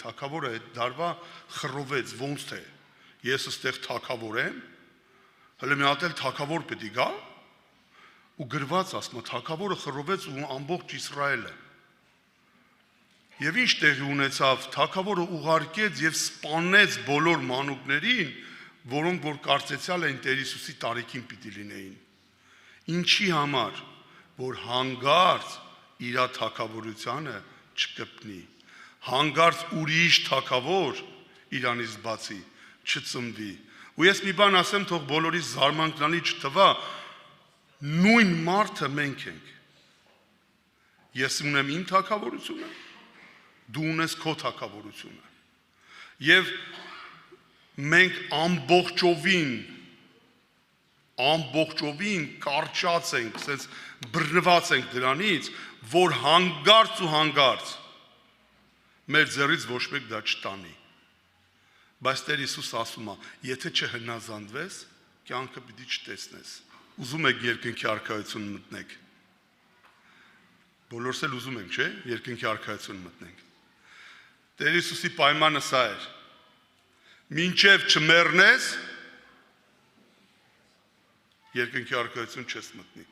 Թագավորը այդ դարվա խռովեց, ոնց թե ես այստեղ թագավոր եմ, հələ մի հատ էլ թագավոր պետք է գա, ու գրված ասում, թագավորը խռովեց ու ամբողջ Իսրայելը։ Եվ ինչ տեղի ունեցավ, թագավորը ուղարկեց եւ սպանեց բոլոր մանուկներին, որոնք որ կարծեցյալ էին Տեր Հիսուսի տարիքին պիտի լինեին։ Ինչի համար, որ հանգարց իր թագավորությանը չկպնի, հանգարց ուրիշ թագավոր իրանից բացի չծնվի։ Ու ես մի բան ասեմ, թող բոլորիս զարմանքնալի չթվա, նույն մարդը մենք ենք։ Ես ունեմ իմ թագավորությունը, դու ունես քո թագավորությունը։ Եվ մենք ամբողջովին կարճած ենք, ասես բռնված ենք դրանից, որ հանգարց ու հանգարց մեր ձեռից ոչ մեկ դա չտանի։ Բայց Տեր Հիսուս ասում է, եթե չհնազանդվես, կյանքը պիտի չտեսնես։ Ուզում եք երկնքի արքայություն մտնեք։ Բոլորս էլ ուզում ենք, չէ՞, երկնքի արքայություն մտնենք։ Տեր Հիսուսի պայմանը սա էր. մինչև չմեռնես, երկնքի արքայություն չես մտնի։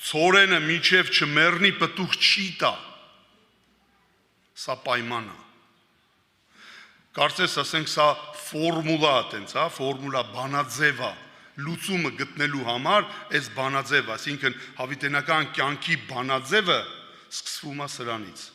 Ցորենը մինչև չմեռնի պտուղ չի տա։ Սա պայման է։ Կարծես ասենք սա ֆորմուլա է տենց, հա, ֆորմուլա բանաձև է, լուծումը գտնելու համար այս բանաձև, այսինքն հավիտենական կյանքի բանաձևը սկսվում է սրանից։